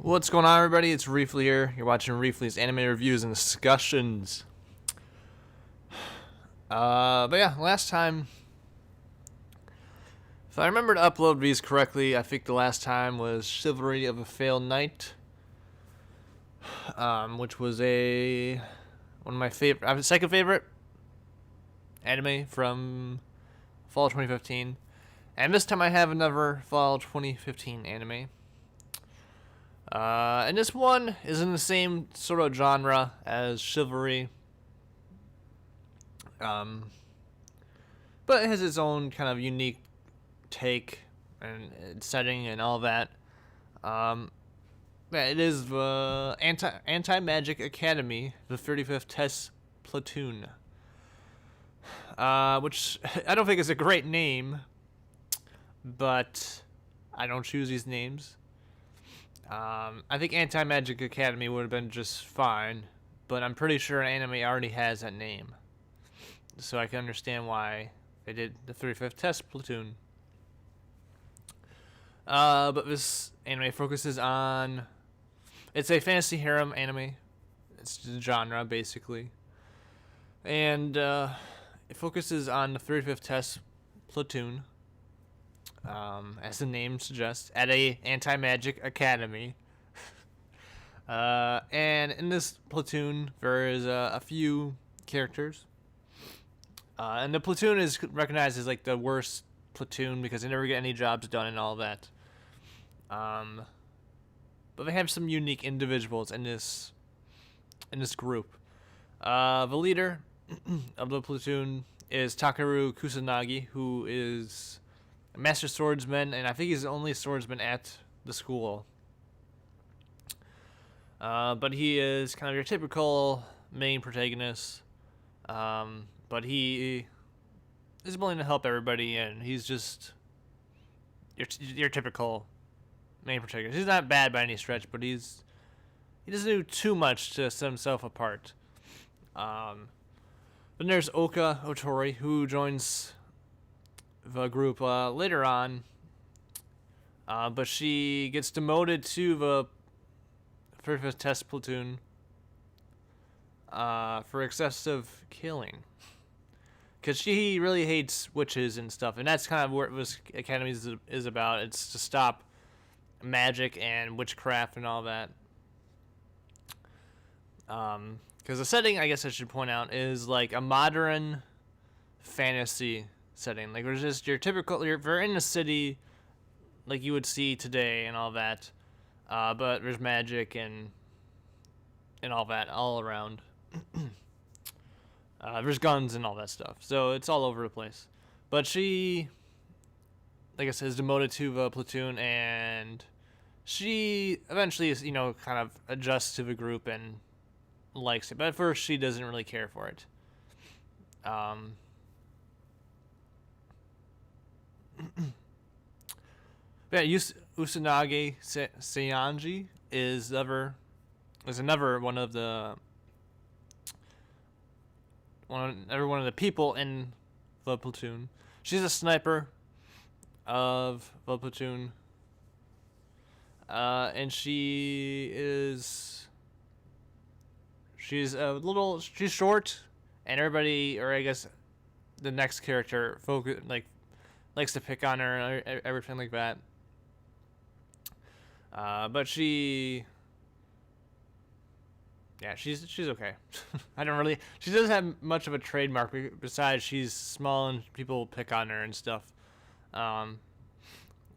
What's going on, everybody? It's Refle here. You're watching Refle's anime reviews and discussions. But yeah, last time, if I remember to upload these correctly, I think the last time was Chivalry of a Failed Knight, which was one of my favorite, second favorite anime from fall 2015, and this time I have another fall 2015 anime. And this one is in the same sort of genre as Chivalry, but it has its own kind of unique take and setting and all that. Yeah, it is the Anti-Magic Academy, the 35th Test Platoon, which I don't think is a great name, but I don't choose these names. I think Anti-Magic Academy would have been just fine, but I'm pretty sure an anime already has that name. So I can understand why they did the 35th Test Platoon. But this anime focuses on... It's a fantasy harem anime. It's the genre, basically. And it focuses on the 35th Test Platoon, as the name suggests, at a anti-magic academy. And in this platoon, there is a few characters. And the platoon is recognized as like the worst platoon because they never get any jobs done and all that. But they have some unique individuals in this group. The leader of the platoon is Takeru Kusanagi, who is a master swordsman, and I think he's the only swordsman at the school. But he is kind of your typical main protagonist. But he is willing to help everybody, and he's just your typical main protagonist. He's not bad by any stretch, but he doesn't do too much to set himself apart. Then there's Oka Otori, who joins the group later on, but she gets demoted to the 35th Test Platoon for excessive killing. Because she really hates witches and stuff, and that's kind of what this academy is about. It's to stop magic and witchcraft and all that. Because the setting, I guess I should point out, is like a modern fantasy setting. Like, there's just your typical, you're in a city like you would see today and all that. But there's magic and all that all around. There's guns and all that stuff. So it's all over the place. But she, like I said, is demoted to the platoon, and she eventually is, kind of adjusts to the group and likes it. But at first, she doesn't really care for it. Yeah, Usanagi Seyanji is another one of the people in the platoon. She's a sniper of the platoon, and she's short, and everybody, or I guess the next character, likes to pick on her and everything like that. But she's okay. She doesn't have much of a trademark besides she's small and people pick on her and stuff. But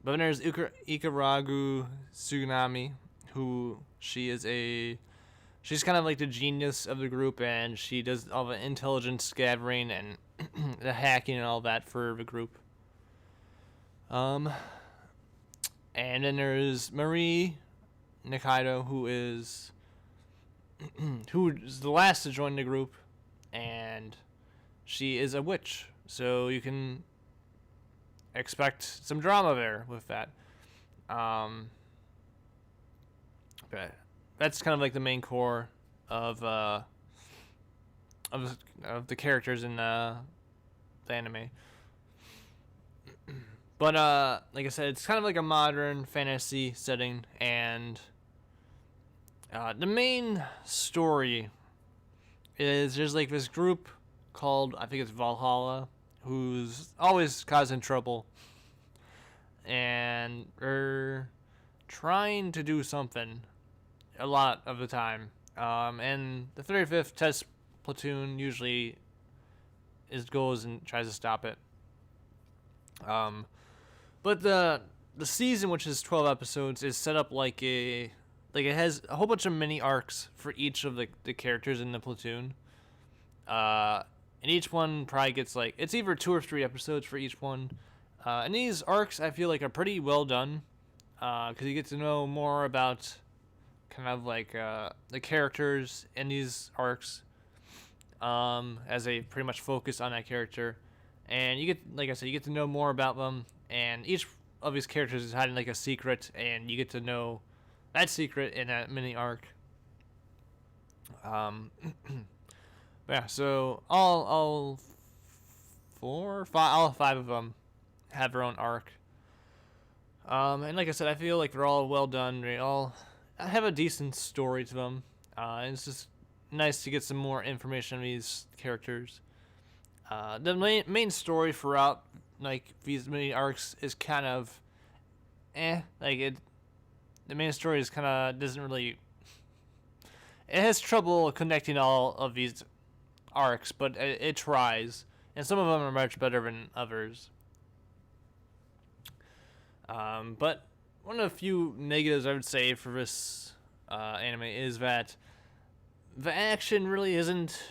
then there's Ikaragu Tsuganami, who she's kind of like the genius of the group, and she does all the intelligence gathering and the hacking and all that for the group. And then there's Marie Nikaido, who is the last to join the group, and she is a witch, so you can expect some drama there with that. But that's kind of like the main core of the characters in the anime. But like I said, it's kind of like a modern fantasy setting, and The main story is there's like this group called, I think it's Valhalla, who's always causing trouble, and they're trying to do something a lot of the time. And the 35th Test Platoon usually goes and tries to stop it. But the season, which is 12 episodes, is set up like it has a whole bunch of mini arcs for each of the characters in the platoon. And each one probably gets like, it's either 2 or 3 episodes for each one. And these arcs I feel like are pretty well done, because you get to know more about kind of like the characters in these arcs, as they pretty much focus on that character, and you get, like I said, you get to know more about them, and each of these characters is hiding like a secret, and you get to know that secret in that mini arc. Yeah, so all 5 of them have their own arc. And like I said, I feel like they're all well done. They all have a decent story to them. And it's just nice to get some more information on these characters. The main story throughout like these mini arcs is kind of the main story is kind of doesn't really, it has trouble connecting all of these arcs, but it tries, and some of them are much better than others. But one of the few negatives I would say for this anime is that the action really isn't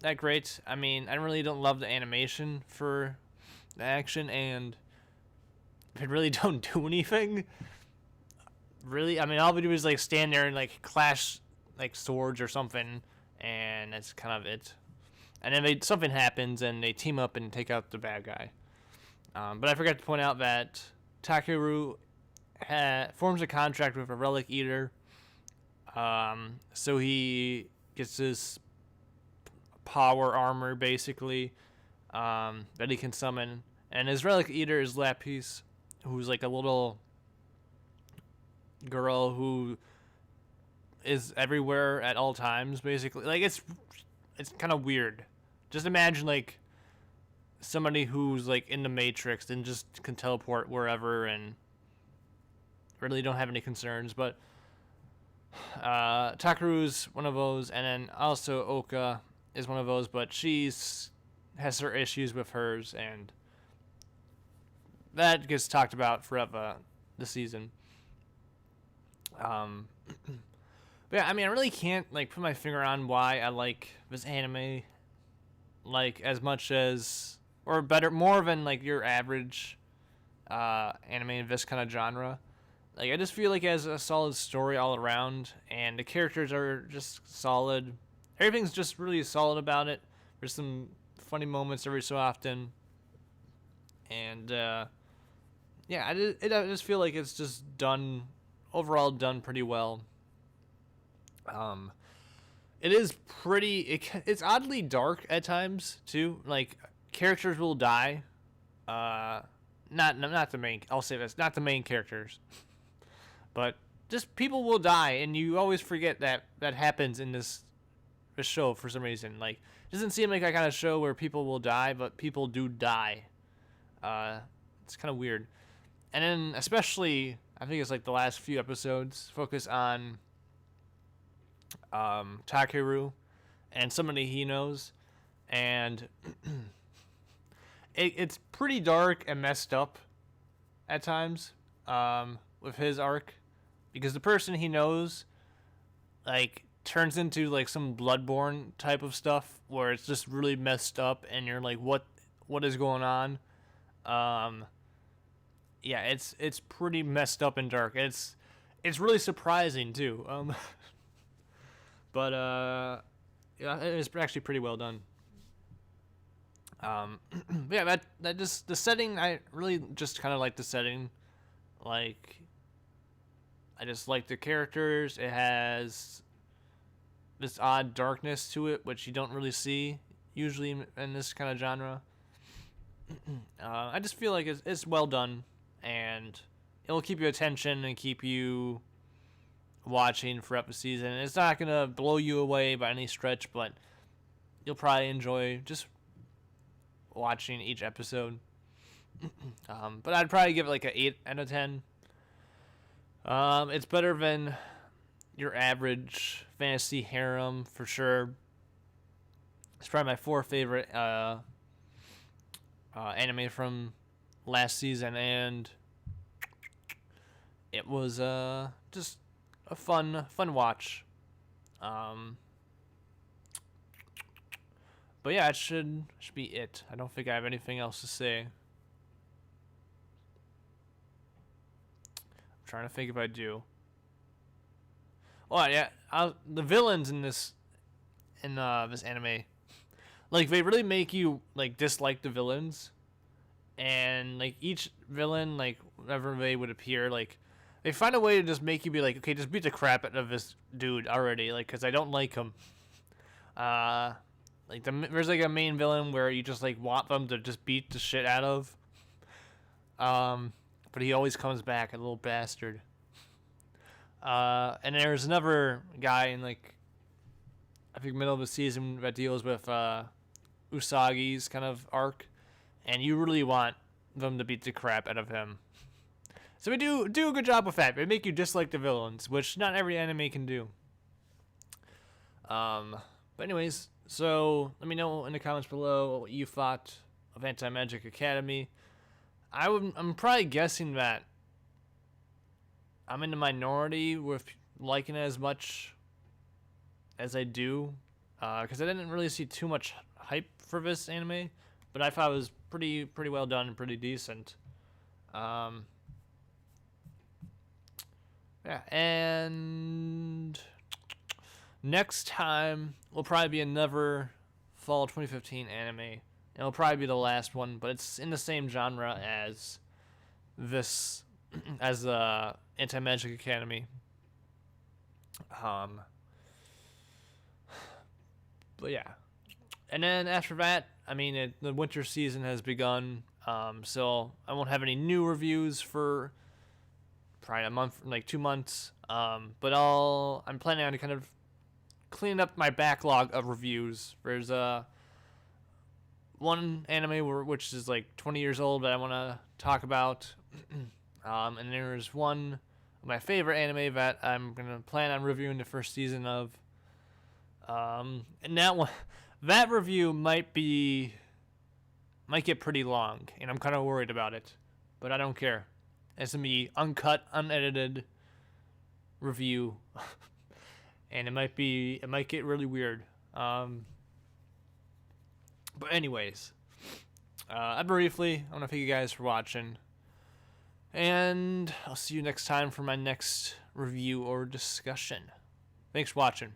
that great. I mean, I really don't love the animation for the action, and they really don't do anything. Really, I mean, all we do is like stand there and like clash like swords or something, and that's kind of it. And then something happens, and they team up and take out the bad guy. But I forgot to point out that Takeru forms a contract with a relic eater, so he gets this power armor basically, that he can summon. And his relic eater is Lapis, who's like a little girl who is everywhere at all times basically. Like it's kind of weird. Just imagine like somebody who's like in the Matrix and just can teleport wherever and really don't have any concerns. But Takeru's one of those, and then also Oka is one of those, but she's has her issues with hers, and that gets talked about throughout the season. But yeah, I mean, I really can't like put my finger on why I like this anime like as much as, or better, more than like your average anime in this kind of genre. Like, I just feel like it has a solid story all around, and the characters are just solid. Everything's just really solid about it. There's some funny moments every so often, and yeah, I just feel like it's just overall done pretty well. It is it's oddly dark at times too. Like, characters will die. Not the main. I'll say this, not the main characters, but just people will die, and you always forget that happens in this show for some reason. Like, it doesn't seem like that kind of show where people will die, but people do die. It's kind of weird. And then especially, I think it's like the last few episodes focus on Takeru and somebody he knows, and it's pretty dark and messed up at times, with his arc, because the person he knows like turns into like some Bloodborne type of stuff where it's just really messed up, and you're like, what is going on? Yeah, it's pretty messed up and dark. It's really surprising too. But yeah, it's actually pretty well done. Yeah, that just, the setting, I really just kind of like the setting. Like, I just like the characters. It has this odd darkness to it, which you don't really see usually in this kind of genre. I just feel like it's well done, and it'll keep your attention and keep you watching throughout the season. It's not gonna blow you away by any stretch, but you'll probably enjoy just watching each episode. But I'd probably give it like an 8 out of 10. It's better than your average fantasy harem for sure. It's probably my 4th favorite anime from last season, and it was just a fun watch. But yeah, it should be it. I don't think I have anything else to say. I'm trying to think if I do. Oh yeah, the villains in this anime, like they really make you like dislike the villains, and like each villain, like whenever they would appear, like they find a way to just make you be like, okay, just beat the crap out of this dude already, like, because I don't like him. Like there's like a main villain where you just like want them to just beat the shit out of. But he always comes back, a little bastard. And there's another guy in like, I think middle of the season that deals with Usagi's kind of arc, and you really want them to beat the crap out of him. So we do a good job with that. They make you dislike the villains, which not every anime can do. But anyways, so let me know in the comments below what you thought of Anti-Magic Academy. I'm probably guessing that I'm in the minority with liking it as much as I do, because I didn't really see too much hype for this anime, but I thought it was pretty well done and pretty decent. Yeah, and next time will probably be another fall 2015 anime. It'll probably be the last one, but it's in the same genre as this, as Anti-Magic Academy. But yeah, and then after that, I mean, the winter season has begun. So I won't have any new reviews for probably a month, like 2 months. But I'm planning on kind of cleaning up my backlog of reviews. There's one anime which is like 20 years old that I want to talk about. And there's one of my favorite anime that I'm going to plan on reviewing the first season of. And that review might get pretty long, and I'm kind of worried about it, but I don't care. It's going to be uncut, unedited review. And it might get really weird. But anyways, I'm Refle. I want to thank you guys for watching, and I'll see you next time for my next review or discussion. Thanks for watching.